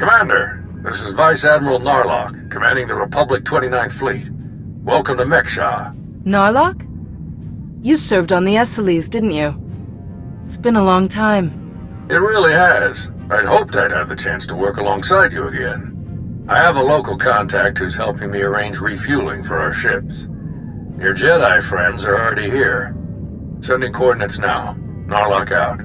Commander, this is Vice Admiral Narlock, commanding the Republic 29th Fleet. Welcome to Mekshah. Narlock? You served on the Esseles, didn't you? It's been a long time. It really has. I'd hoped I'd have the chance to work alongside you again. I have a local contact who's helping me arrange refueling for our ships. Your Jedi friends are already here. Sending coordinates now. Narlock out.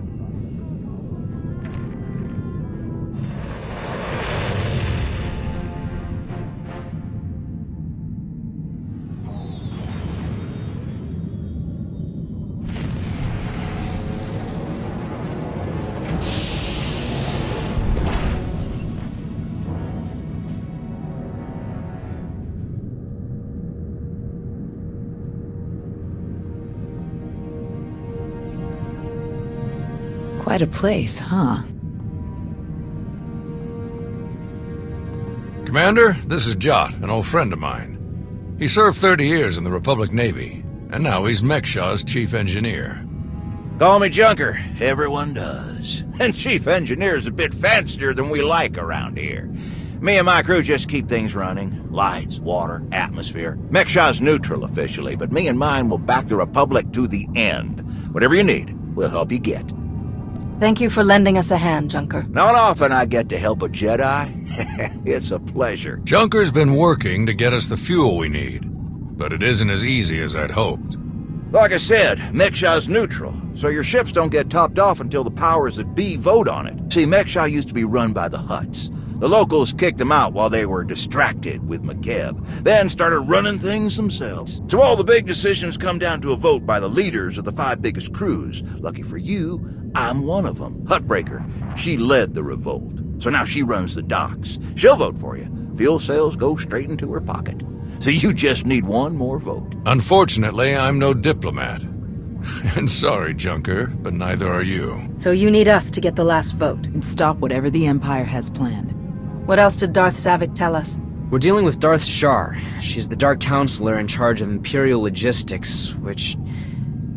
Quite a place, huh? Commander, this is Jot, an old friend of mine. He served 30 years in the Republic Navy, and now he's Mekshah's chief engineer. Call me Junker. Everyone does. And chief engineer's a bit fancier than we like around here. Me and my crew just keep things running. Lights, water, atmosphere. Mekshah's neutral officially, but me and mine will back the Republic to the end. Whatever you need, we'll help you get. Thank you for lending us a hand, Junker. Not often I get to help a Jedi. It's a pleasure. Junker's been working to get us the fuel we need, but it isn't as easy as I'd hoped. Like I said, Mekshah's neutral, so your ships don't get topped off until the powers that be vote on it. See, Mekshah used to be run by the Hutts. The locals kicked them out while they were distracted with McKeb, then started running things themselves. So all the big decisions come down to a vote by the leaders of the 5 biggest crews. Lucky for you, I'm one of them. Huttbreaker. She led the revolt. So now she runs the docks. She'll vote for you. Fuel sales go straight into her pocket. So you just need one more vote. Unfortunately, I'm no diplomat. And sorry, Junker, but neither are you. So you need us to get the last vote. And stop whatever the Empire has planned. What else did Darth Savik tell us? We're dealing with Darth Shar. She's the Dark Counselor in charge of Imperial logistics, which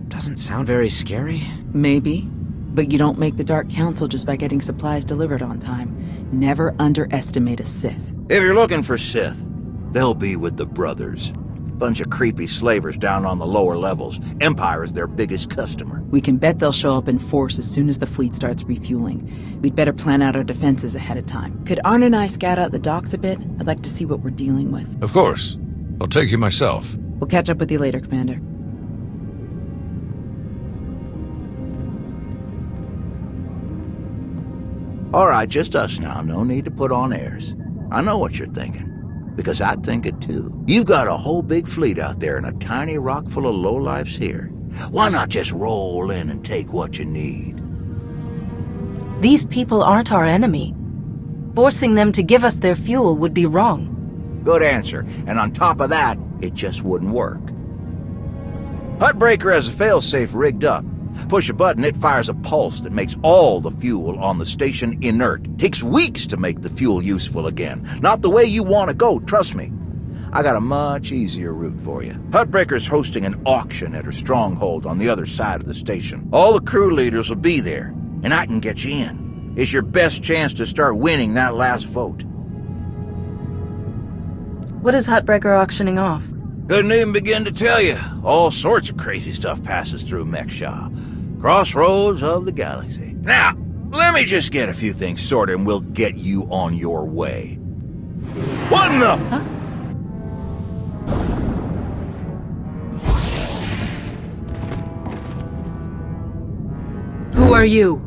doesn't sound very scary. Maybe. But you don't make the Dark Council just by getting supplies delivered on time. Never underestimate a Sith. If you're looking for Sith, they'll be with the Brothers. Bunch of creepy slavers down on the lower levels. Empire is their biggest customer. We can bet they'll show up in force as soon as the fleet starts refueling. We'd better plan out our defenses ahead of time. Could Arn and I scout out the docks a bit? I'd like to see what we're dealing with. Of course. I'll take you myself. We'll catch up with you later, Commander. All right, just us now. No need to put on airs. I know what you're thinking. Because I think it too. You've got a whole big fleet out there and a tiny rock full of lowlifes here. Why not just roll in and take what you need? These people aren't our enemy. Forcing them to give us their fuel would be wrong. Good answer. And on top of that, it just wouldn't work. Huttbreaker has a failsafe rigged up. Push a button, it fires a pulse that makes all the fuel on the station inert. Takes weeks to make the fuel useful again. Not the way you want to go, trust me. I got a much easier route for you. Huttbreaker's hosting an auction at her stronghold on the other side of the station. All the crew leaders will be there, and I can get you in. It's your best chance to start winning that last vote. What is Huttbreaker auctioning off? Couldn't even begin to tell you. All sorts of crazy stuff passes through Mekshah. Crossroads of the galaxy. Now, let me just get a few things sorted and we'll get you on your way. What in the... Huh? Who are you?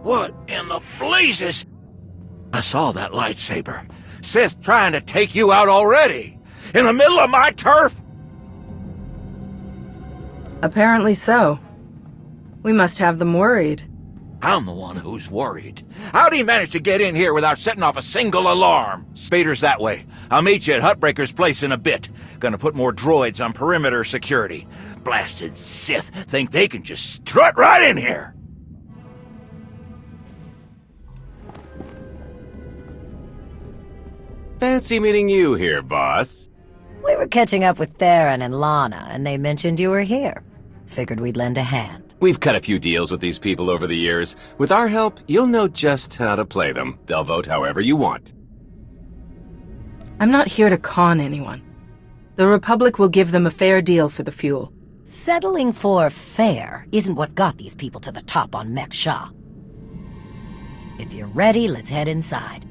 What in the blazes? I saw that lightsaber. Sith trying to take you out already. In the middle of my turf? Apparently so. We must have them worried. I'm the one who's worried. How'd he manage to get in here without setting off a single alarm? Spader's that way. I'll meet you at Huttbreaker's place in a bit. Gonna put more droids on perimeter security. Blasted Sith think they can just strut right in here. Fancy meeting you here, boss. We were catching up with Theron and Lana, and they mentioned you were here. Figured we'd lend a hand. We've cut a few deals with these people over the years. With our help, you'll know just how to play them. They'll vote however you want. I'm not here to con anyone. The Republic will give them a fair deal for the fuel. Settling for fair isn't what got these people to the top on Mek Sha. If you're ready, let's head inside.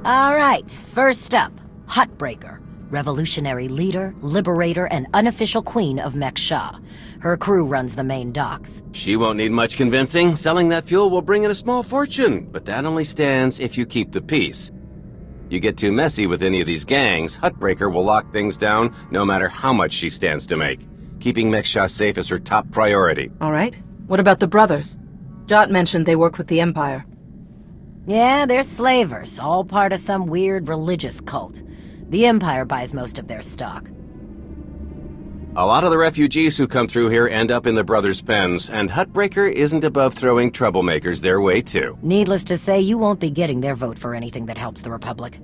All right, first up, Huttbreaker. Revolutionary leader, liberator, and unofficial queen of Mek Sha. Her crew runs the main docks. She won't need much convincing. Selling that fuel will bring in a small fortune, but that only stands if you keep the peace. You get too messy with any of these gangs, Huttbreaker will lock things down no matter how much she stands to make. Keeping Mek Sha safe is her top priority. All right. What about the brothers? Jot mentioned they work with the Empire. Yeah, they're slavers, all part of some weird religious cult. The Empire buys most of their stock. A lot of the refugees who come through here end up in the brothers' pens, and Huttbreaker isn't above throwing troublemakers their way too. Needless to say, you won't be getting their vote for anything that helps the Republic.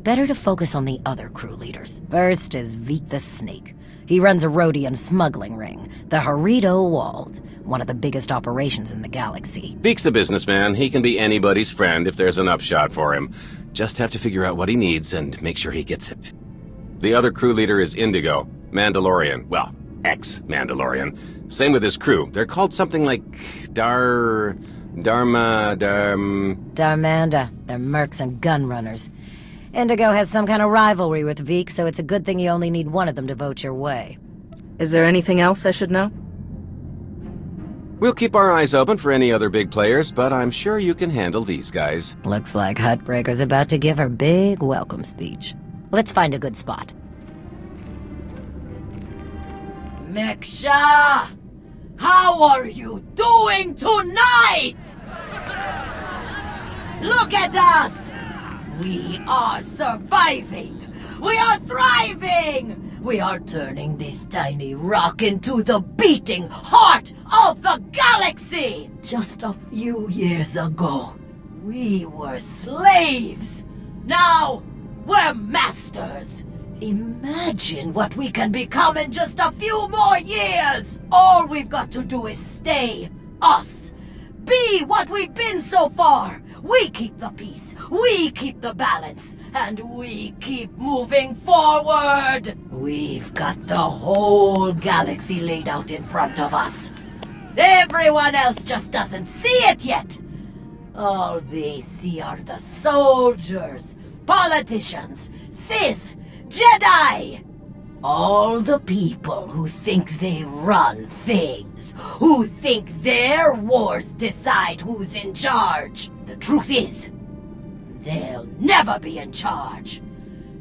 Better to focus on the other crew leaders. First is Veek the Snake. He runs a Rhodian smuggling ring, the Harito Walled, one of the biggest operations in the galaxy. Veek's a businessman. He can be anybody's friend if there's an upshot for him. Just have to figure out what he needs and make sure he gets it. The other crew leader is Indigo, Mandalorian. Well, ex-Mandalorian. Same with his crew. They're called something like Darmanda. They're mercs and gun runners. Indigo has some kind of rivalry with Veek, so it's a good thing you only need one of them to vote your way. Is there anything else I should know? We'll keep our eyes open for any other big players, but I'm sure you can handle these guys. Looks like Huttbreaker's about to give her big welcome speech. Let's find a good spot. Mek Sha! How are you doing tonight? Look at us! We are surviving! We are thriving! We are turning this tiny rock into the beating heart of the galaxy! Just a few years ago, we were slaves. Now, we're masters. Imagine what we can become in just a few more years! All we've got to do is stay us. Be what we've been so far. We keep the peace, we keep the balance, and we keep moving forward. We've got the whole galaxy laid out in front of us. Everyone else just doesn't see it yet. All they see are the soldiers, politicians, Sith, Jedi. All the people who think they run things, who think their wars decide who's in charge. The truth is, they'll never be in charge.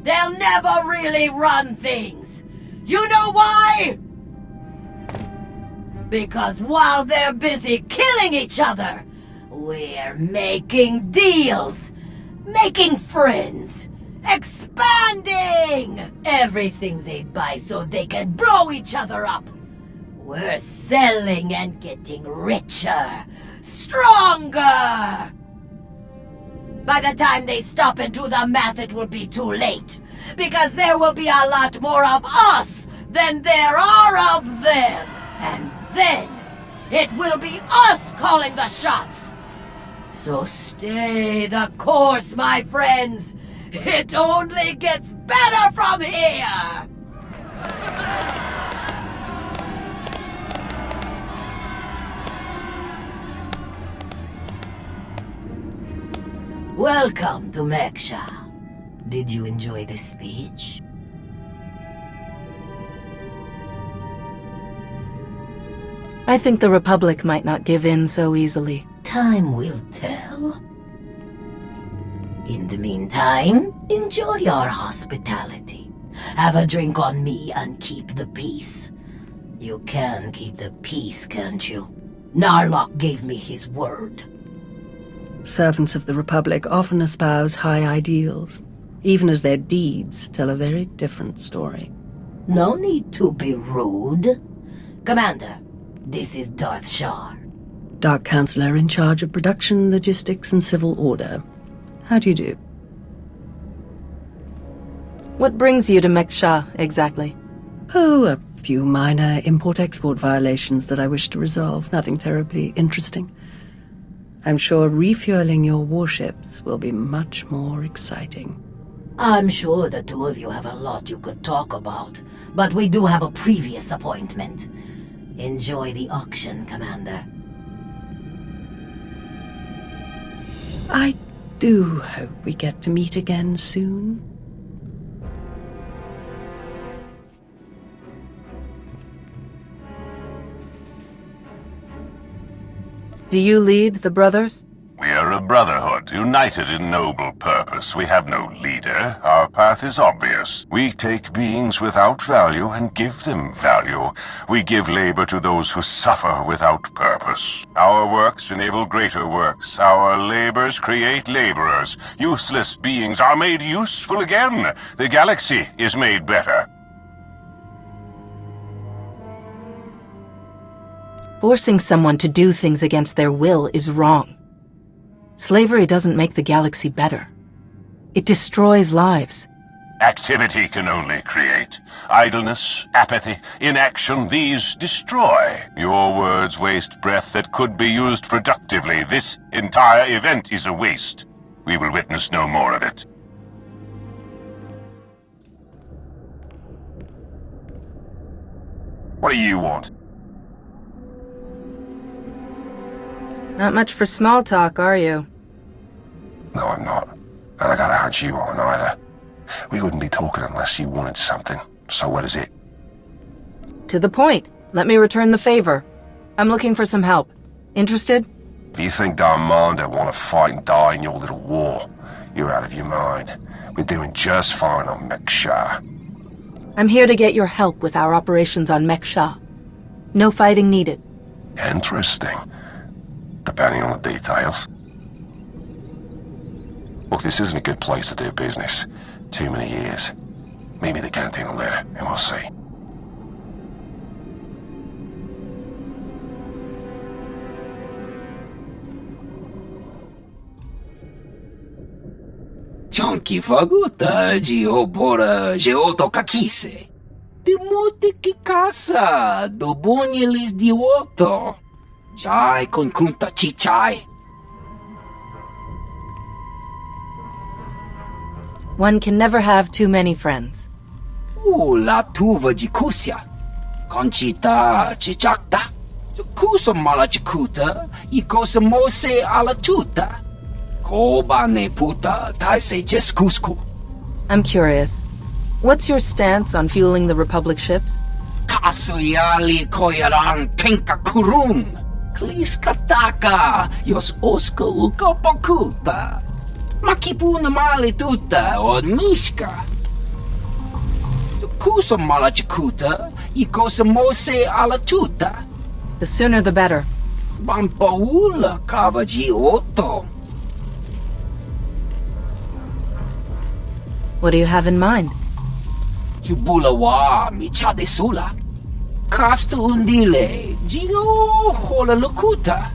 They'll never really run things. You know why? Because while they're busy killing each other, we're making deals, making friends, expanding everything they buy so they can blow each other up. We're selling and getting richer, stronger. By the time they stop and do the math, it will be too late, because there will be a lot more of us than there are of them. And then it will be us calling the shots. So stay the course, my friends. It only gets better from here! Welcome to Mek Sha. Did you enjoy the speech? I think the Republic might not give in so easily. Time will tell. In the meantime, enjoy our hospitality. Have a drink on me and keep the peace. You can keep the peace, can't you? Narlock gave me his word. Servants of the Republic often espouse high ideals, even as their deeds tell a very different story. No need to be rude. Commander, this is Darth Shar. Dark Counselor in charge of production, logistics, and civil order. How do you do? What brings you to Meksha, exactly? Oh, a few minor import-export violations that I wish to resolve. Nothing terribly interesting. I'm sure refueling your warships will be much more exciting. I'm sure the two of you have a lot you could talk about, but we do have a previous appointment. Enjoy the auction, Commander. I do hope we get to meet again soon. Do you lead the brothers? We are a brotherhood, united in noble purpose. We have no leader. Our path is obvious. We take beings without value and give them value. We give labor to those who suffer without purpose. Our works enable greater works. Our labors create laborers. Useless beings are made useful again. The galaxy is made better. Forcing someone to do things against their will is wrong. Slavery doesn't make the galaxy better. It destroys lives. Activity can only create. Idleness, apathy, inaction, these destroy. Your words waste breath that could be used productively. This entire event is a waste. We will witness no more of it. What do you want? Not much for small talk, are you? No, I'm not. And I got a hunch you aren't either. We wouldn't be talking unless you wanted something. So what is it? To the point. Let me return the favor. I'm looking for some help. Interested? If you think Darmanda want to fight and die in your little war, you're out of your mind. We're doing just fine on Meksha. I'm here to get your help with our operations on Meksha. No fighting needed. Interesting. Depending on the details. Look, this isn't a good place to do business. Too many years. Meet me at the canteen later, and we'll see. Chonki faguta geobora geotokakise. Demote que caça do bonyelis de otto. Chai con kunta chichai. One can never have too many friends. La tuva de kusia. Conchita chichakta. Kusa mala chikuta. Y cosa mose ala chuta. Koba ne puta taise jeskusku. I'm curious. What's your stance on fueling the Republic ships? Kasuyali koyaran kenka kurun. Kliskataka yos oska ukopokuta. Makipuna mali tuta od mishka. Kusa mala chikuta. Y cosa mose ala chuta. The sooner the better. Bampaula kavaji otto. What do you have in mind? Chubula wa michade sula. Kafsta undile, jigo hola lukuta.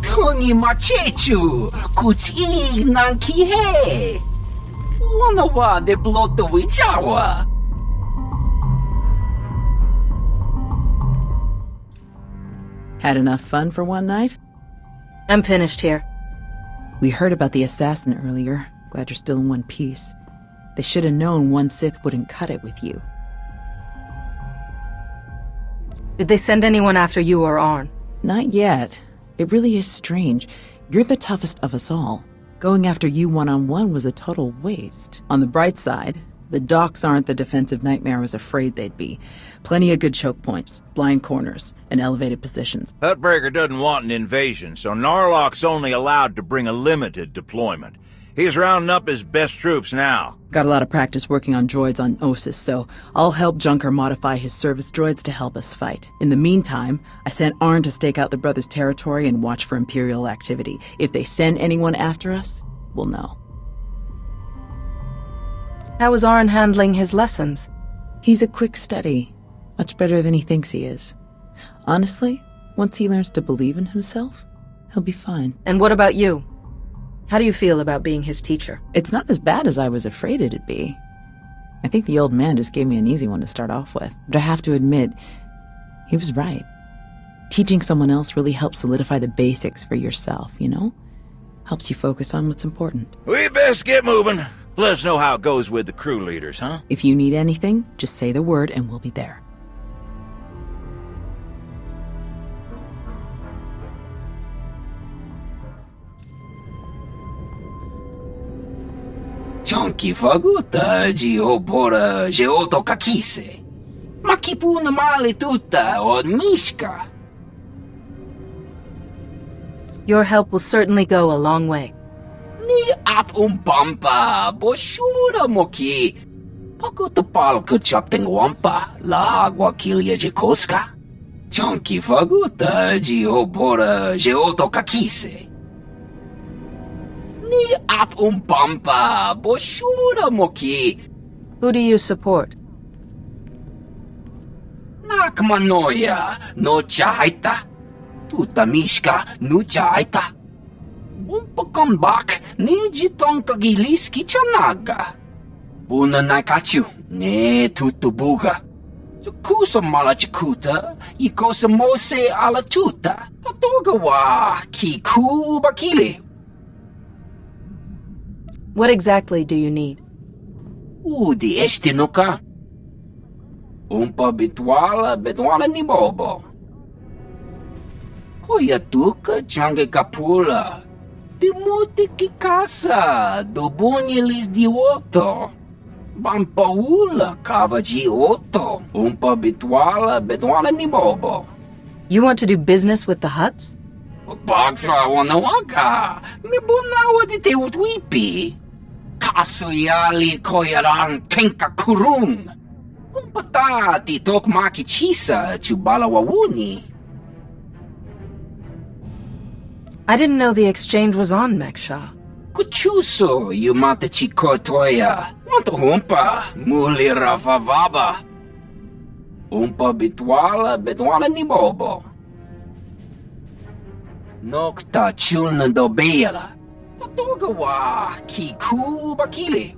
Tungi machechu, kutig nanki he. Wana wa de bloto wichawa. Had enough fun for one night? I'm finished here. We heard about the assassin earlier. Glad you're still in one piece. They should have known one Sith wouldn't cut it with you. Did they send anyone after you or Arn? Not yet. It really is strange. You're the toughest of us all. Going after you one-on-one was a total waste. On the bright side, the docks aren't the defensive nightmare I was afraid they'd be. Plenty of good choke points, blind corners, and elevated positions. Hutbreaker doesn't want an invasion, so Narlock's only allowed to bring a limited deployment. He's rounding up his best troops now. Got a lot of practice working on droids on Ossus, so I'll help Junker modify his service droids to help us fight. In the meantime, I sent Arn to stake out the brothers' territory and watch for Imperial activity. If they send anyone after us, we'll know. How is Arn handling his lessons? He's a quick study. Much better than he thinks he is. Honestly, Once he learns to believe in himself, he'll be fine. And what about you? How do you feel about being his teacher? It's not as bad as I was afraid it'd be. I think the old man just gave me an easy one to start off with. But I have to admit, he was right. Teaching someone else really helps solidify the basics for yourself, you know? Helps you focus on what's important. We best get moving. Let us know how it goes with the crew leaders, huh? If you need anything, just say the word and we'll be there. Chonki faguta giobora geoto kakise. Makipuna male tuta od mishka. Your help will certainly go a long way. Ni at umpampa boshura moki. Pakuta pal kuchapting wampa la wakilia jikoska. Chonki faguta giobora geoto kakise. Ni at umpampa boshura moki. Who do you support? Nakmanoya no chaita. Tuta mishka no chaita. Umpakambak ni jitong kagiliski chanaga. Buna naikachu ne tutubuga. Kusa malachikuta, ikosa mose ala tuta. Patoga wa kiku bakili. What exactly do you need? Udi estinuka. Umpa bitwala ni bobo. Hoya tuka change kapula. Timuti kikasa, dobonyelis dioto. Bampaula kavaji oto. Umpa bitwala ni bobo. You want to do business with the Hutts? Bagtra wanawaka. Mibunawa di te utwipi. Kasuyali koyaran kenka kurung. Kumpata ti tok makichisa chubala wawuni. I didn't know the exchange was on, Meksha. Kuchuso yumata chikotoya. Wanto humpa muli ravavaba. Umpa bitwala ni bobo. Nokta chulna dobela. Patoga wa kiku bakili.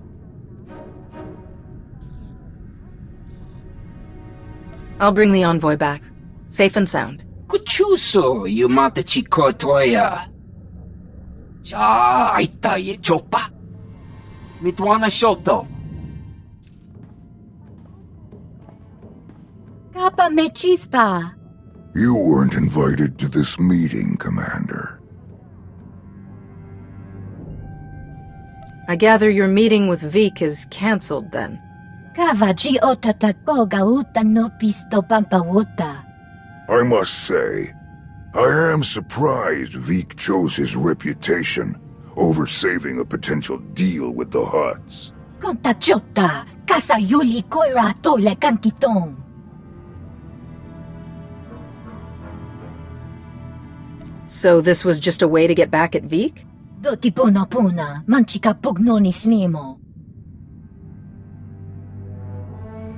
I'll bring the envoy back, safe and sound. Kuchuso yumata chikotoya. Cha aita ye chopa. Mitwana shoto. Kappa me chispa. You weren't invited to this meeting, Commander. I gather your meeting with Vik is cancelled then. Kavaji otatakoga uta no pisto pampawuta. I must say, I am surprised Vik chose his reputation over saving a potential deal with the Hutts. Contachota, casa yuli koira tole kankitong. So this was just a way to get back at Vik? Doti puna puna, manchika pugnoni slimo.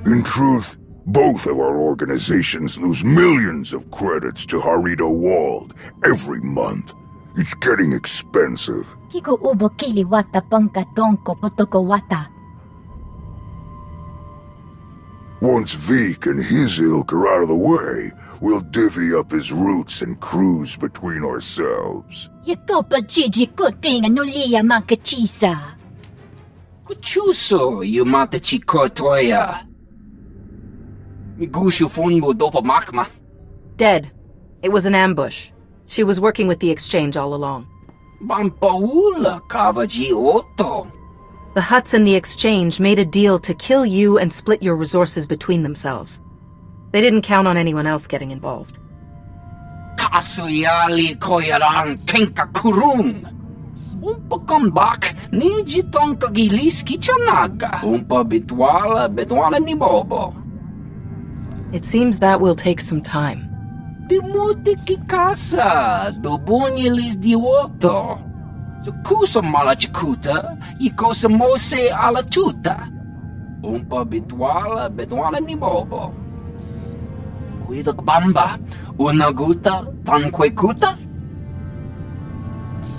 In truth, both of our organizations lose millions of credits to Harito Wald every month. It's getting expensive. Kiko ubo kili wata ponka tonko potoko wata. Once Vik and his ilk are out of the way, we'll divvy up his routes and cruise between ourselves. Yakopa chiji kutinga nulia makachisa. Kuchuso yumata chikotoya. Migushu funbo dopa makma. Dead. It was an ambush. She was working with the exchange all along. Bampaula kavaji oto. The Hutts and the exchange made a deal to kill you and split your resources between themselves. They didn't count on anyone else getting involved. Kasuyali koyaran kenka kurung. Umpa kambak ni jitong kagiliski chanaga. Umpa bitwala ni bobo. It seems that will take some time. Timuti kikasa, dobonyelis dioto. Kusa malachikuta, ikosa mose ala tuta. Umpa bitwala ni bobo. Kuidok bamba, unaguta, tanquekuta?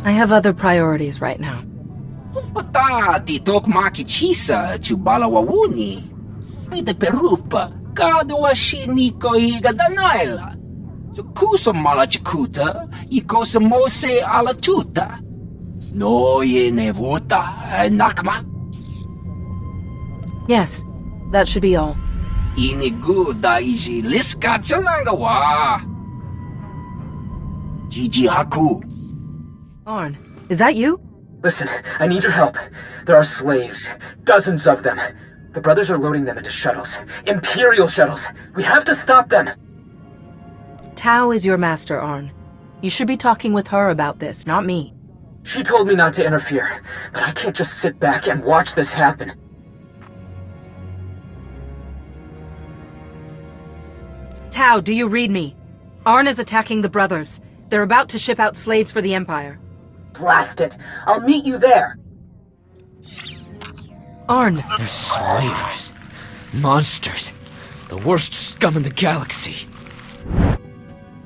I have other priorities right now. Pata titok makichisa chubala wawuni. Ite perupa, kadwa shiniko higadanaila. Kusa malachikuta, ikosa mose alatuta. No ye nevuta, nakma. Yes, that should be all. Inigu daiji liska tsanagawa. Jiji haku. Arn, is that you? Listen, I need your help. There are slaves. Dozens of them. The brothers are loading them into shuttles. Imperial shuttles. We have to stop them. Tao is your master, Arn. You should be talking with her about this, not me. She told me not to interfere, but I can't just sit back and watch this happen. Tao, do you read me? Arn is attacking the brothers. They're about to ship out slaves for the Empire. Blast it. I'll meet you there. Arn. They're slavers. Monsters. The worst scum in the galaxy.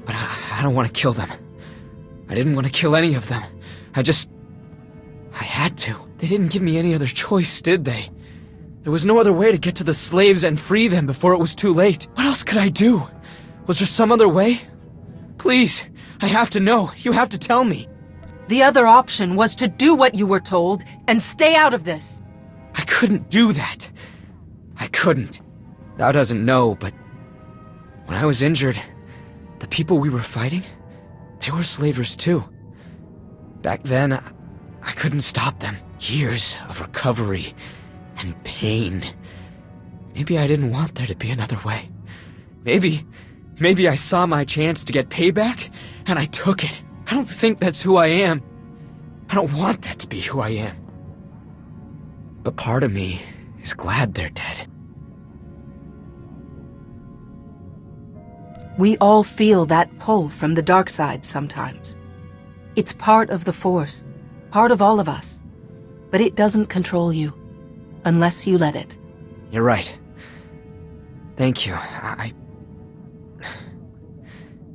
But I don't want to kill them. I didn't want to kill any of them. I had to. They didn't give me any other choice, did they? There was no other way to get to the slaves and free them before it was too late. What else could I do? Was there some other way? Please, I have to know. You have to tell me. The other option was to do what you were told and stay out of this. I couldn't do that. I couldn't. Thou doesn't know, but when I was injured, the people we were fighting, they were slavers too. Back then, I couldn't stop them. Years of recovery and pain. Maybe I didn't want there to be another way. Maybe I saw my chance to get payback, and I took it. I don't think that's who I am. I don't want that to be who I am. But part of me is glad they're dead. We all feel that pull from the dark side sometimes. It's part of the Force, part of all of us. But it doesn't control you, unless you let it. You're right. Thank you.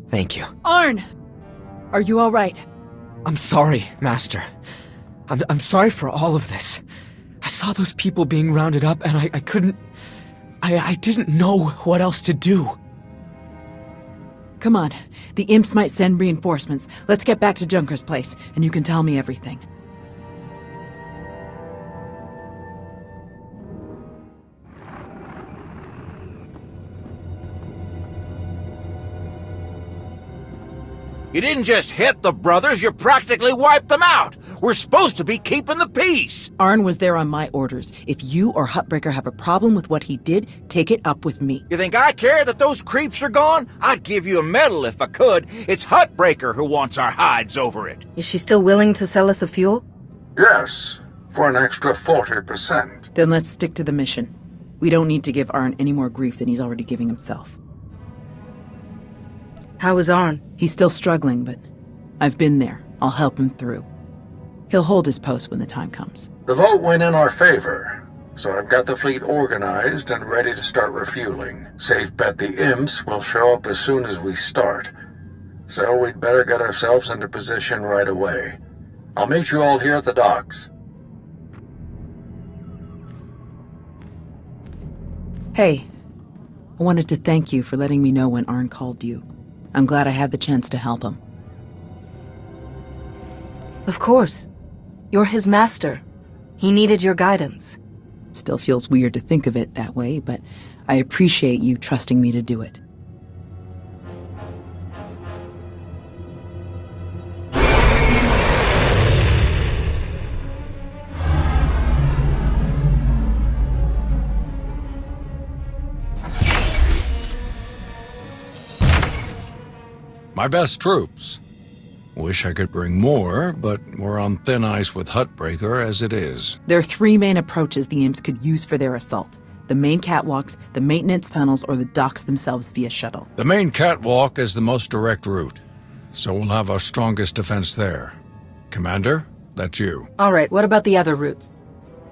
Thank you. Arn! Are you all right? I'm sorry, Master. I'm sorry for all of this. I saw those people being rounded up and I couldn't... I didn't know what else to do. Come on. The imps might send reinforcements. Let's get back to Junker's place, and you can tell me everything. You didn't just hit the brothers, you practically wiped them out. We're supposed to be keeping the peace. Arn was there on my orders. If you or Huttbreaker have a problem with what he did, take it up with me. You think I care that those creeps are gone? I'd give you a medal if I could. It's Huttbreaker who wants our hides over it. Is she still willing to sell us the fuel? Yes, for an extra 40%. Then let's stick to the mission. We don't need to give Arn any more grief than he's already giving himself. How is Arn? He's still struggling, but I've been there. I'll help him through. He'll hold his post when the time comes. The vote went in our favor, so I've got the fleet organized and ready to start refueling. Safe bet the imps will show up as soon as we start. So we'd better get ourselves into position right away. I'll meet you all here at the docks. Hey, I wanted to thank you for letting me know when Arn called you. I'm glad I had the chance to help him. Of course. You're his master. He needed your guidance. Still feels weird to think of it that way, but I appreciate you trusting me to do it. My best troops. Wish I could bring more, but we're on thin ice with Huttbreaker as it is. There are three main approaches the imps could use for their assault. The main catwalks, the maintenance tunnels, or the docks themselves via shuttle. The main catwalk is the most direct route, so we'll have our strongest defense there. Commander, that's you. All right, what about the other routes?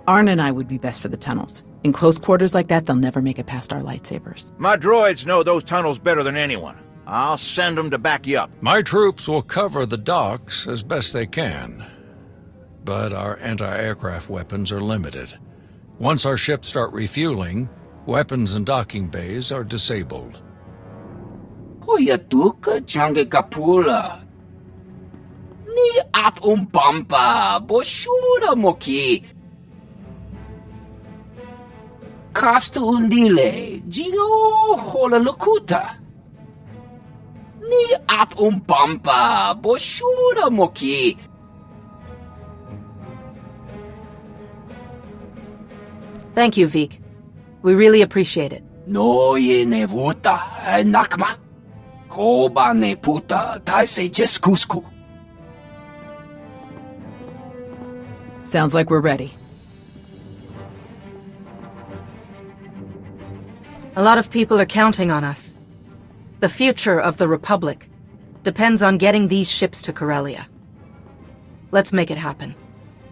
Arn and I would be best for the tunnels. In close quarters like that, they'll never make it past our lightsabers. My droids know those tunnels better than anyone. I'll send them to back you up. My troops will cover the docks as best they can. But our anti-aircraft weapons are limited. Once our ships start refueling, weapons and docking bays are disabled. Hoyatuka change kapula. Ni at umpampa boshura moki. Kafsta undile, jigo hola lukuta. Ni at umpampa boshura moki. Thank you, Vik. We really appreciate it. No ye ne vuta nakma. Koba ne puta taise jeskusku. Sounds like we're ready. A lot of people are counting on us. The future of the Republic depends on getting these ships to Corellia. Let's make it happen.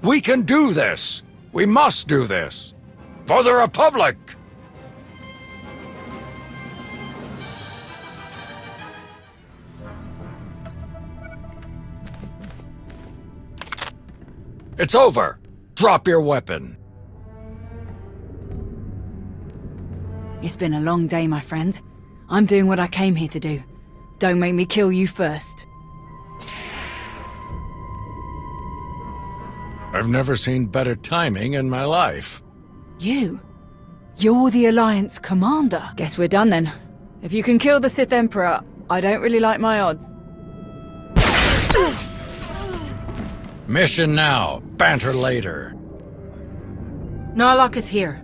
We can do this! We must do this! For the Republic! It's over! Drop your weapon! It's been a long day, my friend. I'm doing what I came here to do. Don't make me kill you first. I've never seen better timing in my life. You? You're the Alliance commander? Guess we're done then. If you can kill the Sith Emperor, I don't really like my odds. Mission now, banter later. Narlock is here.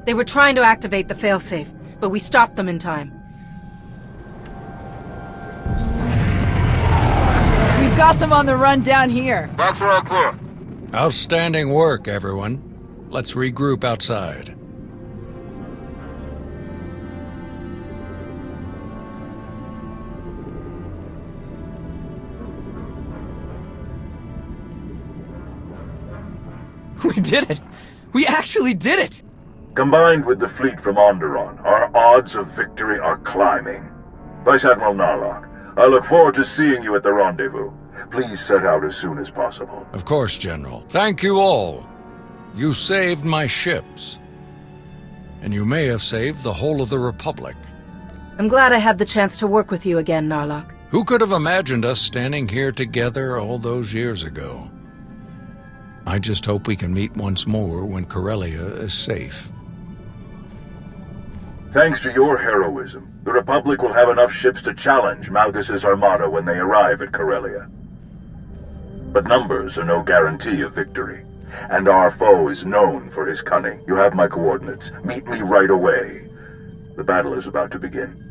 They were trying to activate the failsafe, but we stopped them in time. We've got them on the run down here. That's all clear. Outstanding work, everyone. Let's regroup outside. We did it! We actually did it! Combined with the fleet from Onderon, our odds of victory are climbing. Vice Admiral Narlock, I look forward to seeing you at the rendezvous. Please set out as soon as possible. Of course, General. Thank you all. You saved my ships. And you may have saved the whole of the Republic. I'm glad I had the chance to work with you again, Narlock. Who could have imagined us standing here together all those years ago? I just hope we can meet once more when Corellia is safe. Thanks to your heroism, the Republic will have enough ships to challenge Malgus's armada when they arrive at Corellia. But numbers are no guarantee of victory, and our foe is known for his cunning. You have my coordinates. Meet me right away. The battle is about to begin.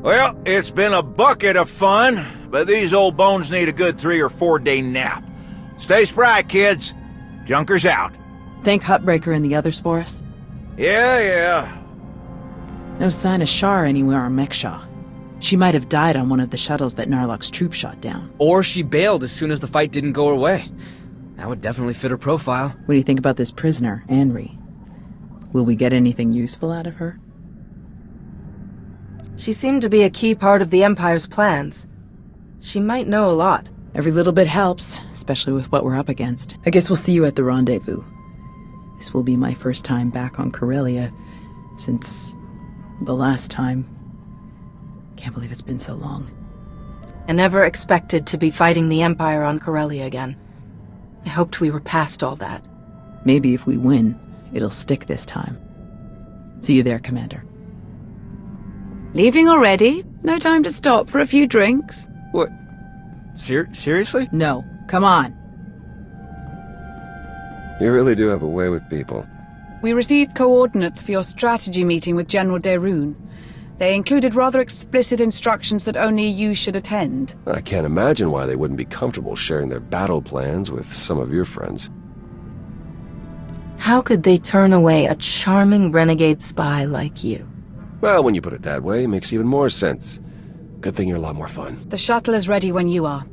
Well, it's been a bucket of fun, but these old bones need a good 3 or 4 day nap. Stay spry, kids. Junker's out. Thank Hutbreaker and the others for us? Yeah. No sign of Shar anywhere on Mekshaw. She might have died on one of the shuttles that Narlock's troop shot down. Or she bailed as soon as the fight didn't go her way. That would definitely fit her profile. What do you think about this prisoner, Anri? Will we get anything useful out of her? She seemed to be a key part of the Empire's plans. She might know a lot. Every little bit helps, especially with what we're up against. I guess we'll see you at the rendezvous. This will be my first time back on Corellia since the last time. Can't believe it's been so long. I never expected to be fighting the Empire on Corellia again. I hoped we were past all that. Maybe if we win, it'll stick this time. See you there, Commander. Leaving already? No time to stop for a few drinks? What? Seriously? No. Come on. You really do have a way with people. We received coordinates for your strategy meeting with General Derun. They included rather explicit instructions that only you should attend. I can't imagine why they wouldn't be comfortable sharing their battle plans with some of your friends. How could they turn away a charming renegade spy like you? Well, when you put it that way, it makes even more sense. Good thing you're a lot more fun. The shuttle is ready when you are.